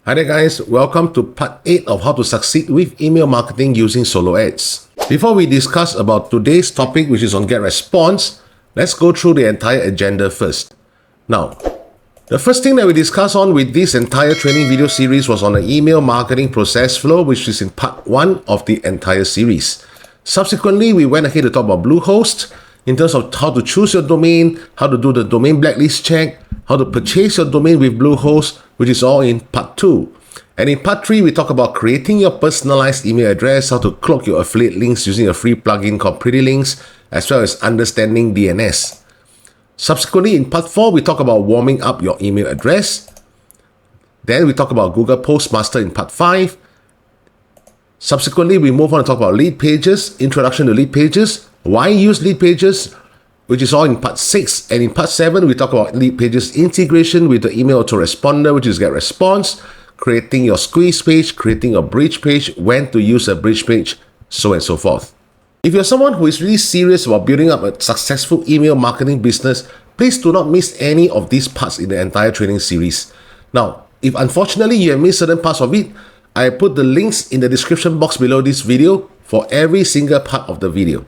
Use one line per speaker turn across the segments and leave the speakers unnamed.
Hi there guys, welcome to part 8 of how to succeed with email marketing using solo ads. Before we discuss about today's topic, which is on Getresponse, let's go through the entire agenda first. Now, the first thing that we discussed on with this entire training video series was on the email marketing process flow, which is in part 1 of the entire series. Subsequently, we went ahead to talk about Bluehost in terms of how to choose your domain, how to do the domain blacklist check, how to purchase your domain with Bluehost, which is all in part 2. And in part 3, we talk about creating your personalized email address, how to cloak your affiliate links using a free plugin called Pretty Links, as well as understanding DNS. Subsequently, in part 4, we talk about warming up your email address. Then we talk about Google Postmaster in part 5. Subsequently, we move on to talk about Leadpages, introduction to Leadpages, why use Leadpages, which is all in part 6. And in part 7, we talk about Leadpages integration with the email autoresponder, which is Getresponse, creating your squeeze page, creating your bridge page, when to use a bridge page, so and so forth. If you're someone who is really serious about building up a successful email marketing business, please do not miss any of these parts in the entire training series. Now, if unfortunately you have missed certain parts of it, I put the links in the description box below this video for every single part of the video.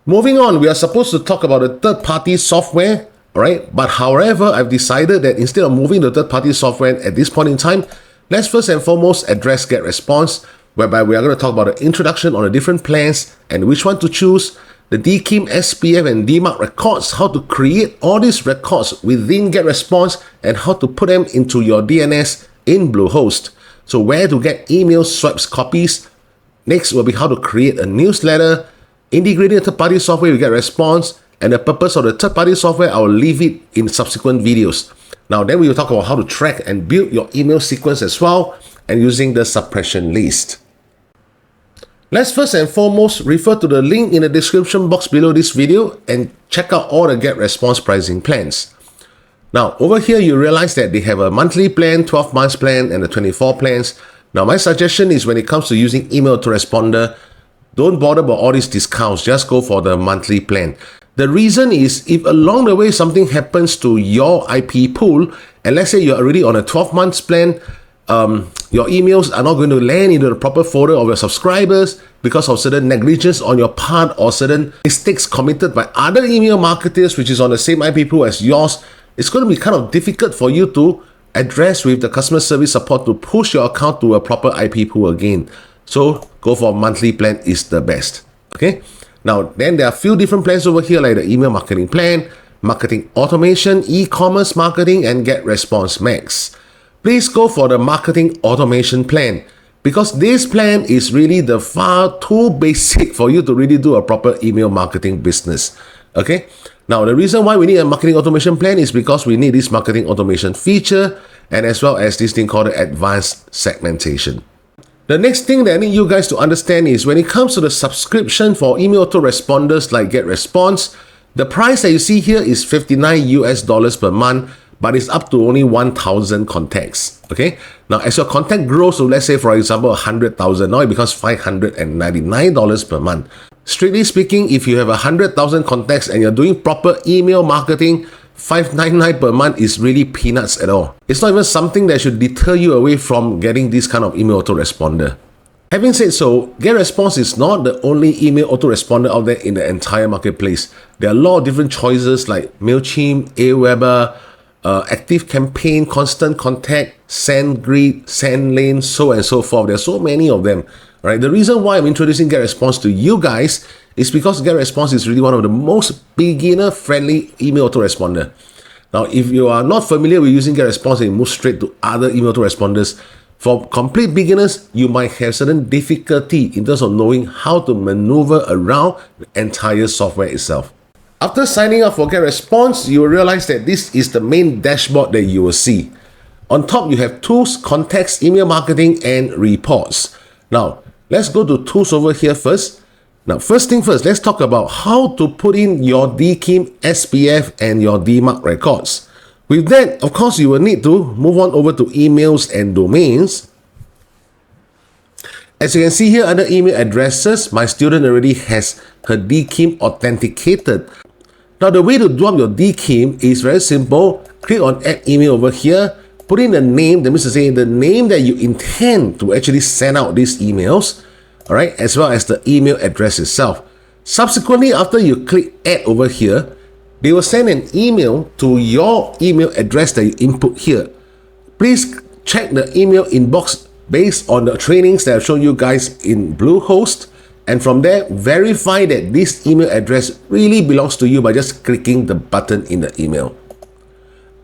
Moving on, we are supposed to talk about the third-party software, alright? But however, I've decided that instead of moving to third-party software at this point in time, let's first and foremost address Getresponse, whereby we are going to talk about the introduction on the different plans and which one to choose, the DKIM, SPF, and DMARC records, how to create all these records within Getresponse, and how to put them into your DNS in Bluehost. So where to get email swipes copies. Next will be how to create a newsletter, integrating a third-party software with Getresponse, and the purpose of the third-party software, I will leave it in subsequent videos. Now then we will talk about how to track and build your email sequence as well, and using the suppression list. Let's first and foremost refer to the link in the description box below this video and check out all the Getresponse pricing plans. Now over here you realize that they have a monthly plan, 12 months plan, and the 24 plans. Now my suggestion is when it comes to using email autoresponder, don't bother about all these discounts, just go for the monthly plan. The reason is if along the way something happens to your IP pool, and let's say you're already on a 12 months plan, your emails are not going to land into the proper folder of your subscribers because of certain negligence on your part or certain mistakes committed by other email marketers which is on the same IP pool as yours, it's going to be kind of difficult for you to address with the customer service support to push your account to a proper IP pool again. So go for a monthly plan is the best. Okay. Now then there are a few different plans over here like the email marketing plan, marketing automation, e-commerce marketing, and Getresponse Max. Please go for the marketing automation plan because this plan is really the far too basic for you to really do a proper email marketing business. Okay. Now the reason why we need a marketing automation plan is because we need this marketing automation feature and as well as this thing called the advanced segmentation. The next thing that I need you guys to understand is when it comes to the subscription for email autoresponders like Getresponse, the price that you see here is $59 per month, but it's up to only 1,000 contacts. Okay. Now, as your contact grows, so let's say for example 100,000, now it becomes $599 per month. Strictly speaking, if you have 100,000 contacts and you're doing proper email marketing, $599 per month is really peanuts at all. It's not even something that should deter you away from getting this kind of email autoresponder. Having said so, Getresponse is not the only email autoresponder out there in the entire marketplace. There are a lot of different choices like MailChimp, AWeber, Active Campaign, Constant Contact, SendGrid, SendLane, so and so forth. There are so many of them. Right? The reason why I'm introducing Getresponse to you guys is because Getresponse is really one of the most beginner-friendly email autoresponder. Now, if you are not familiar with using Getresponse and you move straight to other email autoresponders, for complete beginners, you might have certain difficulty in terms of knowing how to maneuver around the entire software itself. After signing up for Getresponse, you will realize that this is the main dashboard that you will see. On top, you have tools, contacts, email marketing, and reports. Now, let's go to tools over here first. Now, first thing first, let's talk about how to put in your DKIM, SPF, and your DMARC records. With that, of course, you will need to move on over to emails and domains. As you can see here under email addresses, my student already has her DKIM authenticated. Now the way to drop your DKIM is very simple. Click on add email over here, put in the name, that means to say the name that you intend to actually send out these emails, all right, as well as the email address itself. Subsequently, after you click add over here, they will send an email to your email address that you input here. Please check the email inbox based on the trainings that I've shown you guys in Bluehost, and from there verify that this email address really belongs to you by just clicking the button in the email.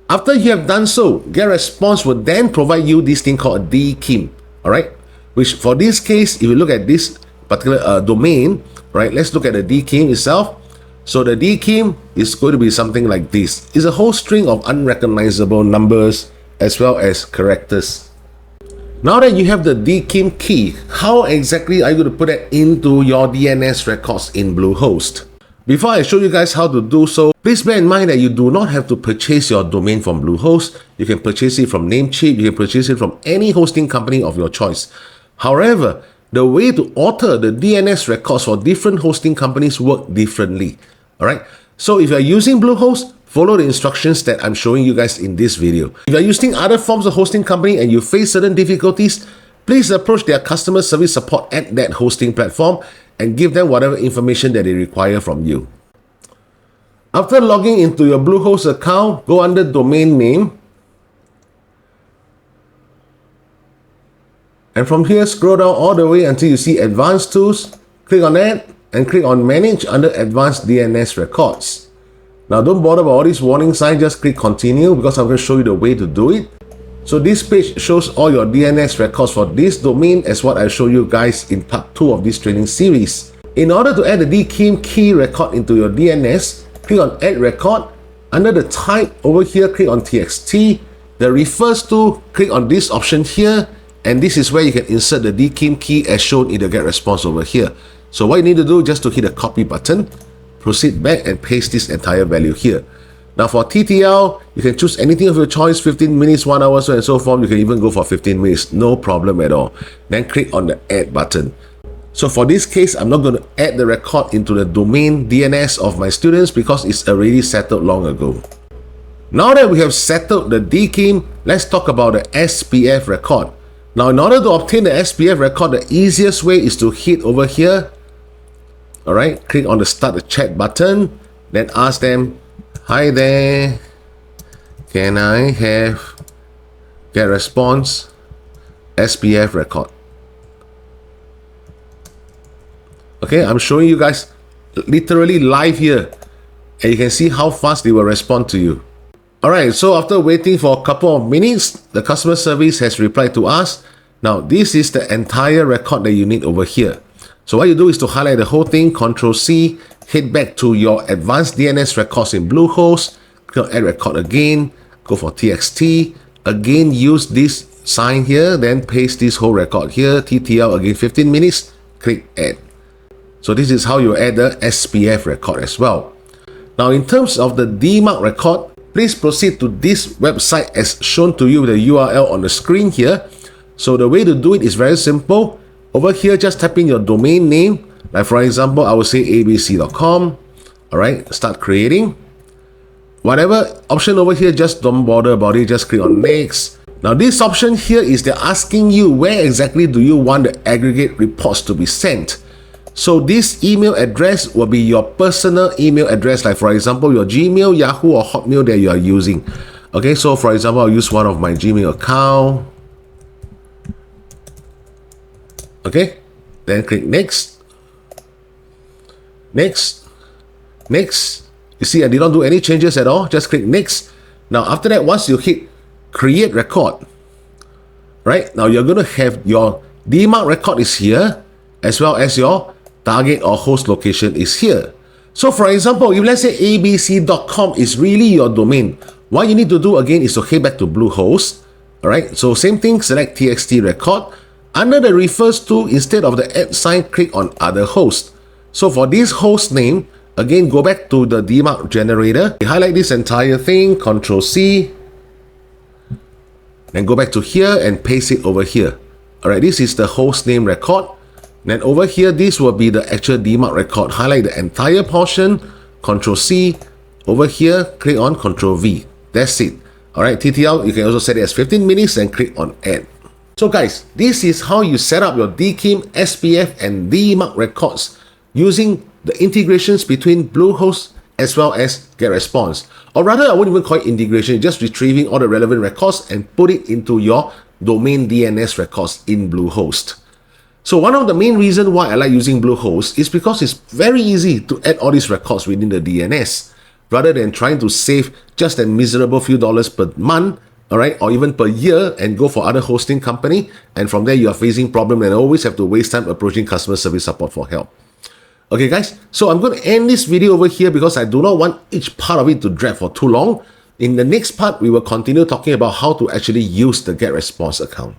After you have done so, Getresponse will then provide you this thing called a DKIM, all right, which for this case, if you look at this particular domain, right, let's look at the DKIM itself. So the DKIM is going to be something like this. It's a whole string of unrecognizable numbers as well as characters. Now that you have the DKIM key, how exactly are you going to put it into your DNS records in Bluehost? Before I show you guys how to do so, please bear in mind that you do not have to purchase your domain from Bluehost. You can purchase it from Namecheap, you can purchase it from any hosting company of your choice. However, the way to alter the DNS records for different hosting companies work differently. Alright, so if you're using Bluehost, follow the instructions that I'm showing you guys in this video. If you're using other forms of hosting company and you face certain difficulties, please approach their customer service support at that hosting platform and give them whatever information that they require from you. After logging into your Bluehost account, go under domain name. And from here, scroll down all the way until you see Advanced Tools. Click on that and click on Manage under Advanced DNS Records. Now don't bother about all these warning signs, just click Continue because I'm going to show you the way to do it. So this page shows all your DNS records for this domain as what I show you guys in part 2 of this training series. In order to add the DKIM key record into your DNS, click on Add Record. Under the type over here, click on TXT. The refers to, click on this option here, and this is where you can insert the DKIM key as shown in the Getresponse over here. So what you need to do just to hit the copy button, proceed back and paste this entire value here. Now for TTL, you can choose anything of your choice, 15 minutes, 1 hour, so and so forth. You can even go for 15 minutes, no problem at all. Then click on the add button. So for this case, I'm not going to add the record into the domain DNS of my students because it's already settled long ago. Now that we have settled the DKIM, let's talk about the SPF record. Now in order to obtain the SPF record, the easiest way is to hit over here. Alright, click on the start the chat button, then ask them, hi there, can I have Getresponse SPF record? Okay, I'm showing you guys literally live here and you can see how fast they will respond to you. Alright, so after waiting for a couple of minutes, the customer service has replied to us. Now this is the entire record that you need over here. So what you do is to highlight the whole thing, Ctrl C, head back to your advanced DNS records in Bluehost, click on Add Record again, go for TXT, again use this sign here, then paste this whole record here, TTL again 15 minutes, click Add. So this is how you add the SPF record as well. Now in terms of the DMARC record, please proceed to this website as shown to you with the URL on the screen here. So the way to do it is very simple. Over here, just type in your domain name. Like for example, I will say abc.com. Alright, start creating. Whatever option over here, just don't bother about it. Just click on next. Now this option here is they're asking you where exactly do you want the aggregate reports to be sent. So this email address will be your personal email address, like for example, your Gmail, Yahoo or Hotmail that you are using. Okay, so for example, I'll use one of my Gmail account. Okay, then click next, next, next. You see, I did not do any changes at all. Just click next. Now, after that, once you hit create record, right now you're going to have your DMARC record is here, as well as your target or host location is here. So, for example, if let's say abc.com is really your domain, what you need to do again is to head back to Bluehost. All right, so same thing, select TXT record. Under the refers to, instead of the add sign, click on other host. So for this host name, again, go back to the DMARC generator, highlight this entire thing, Ctrl C, then go back to here and paste it over here. Alright, this is the host name record. Then over here, this will be the actual DMARC record. Highlight the entire portion, Ctrl C, over here, click on Ctrl V. That's it. Alright, TTL, you can also set it as 15 minutes and click on add. So guys, this is how you set up your DKIM, SPF and DMARC records using the integrations between Bluehost as well as Getresponse. Or rather, I wouldn't even call it integration, just retrieving all the relevant records and put it into your domain DNS records in Bluehost. So one of the main reasons why I like using Bluehost is because it's very easy to add all these records within the DNS, rather than trying to save just a miserable few dollars per month, alright, or even per year and go for other hosting company, and from there you are facing problem and always have to waste time approaching customer service support for help. Okay guys, so I'm going to end this video over here because I do not want each part of it to drag for too long. In the next part, we will continue talking about how to actually use the Getresponse account.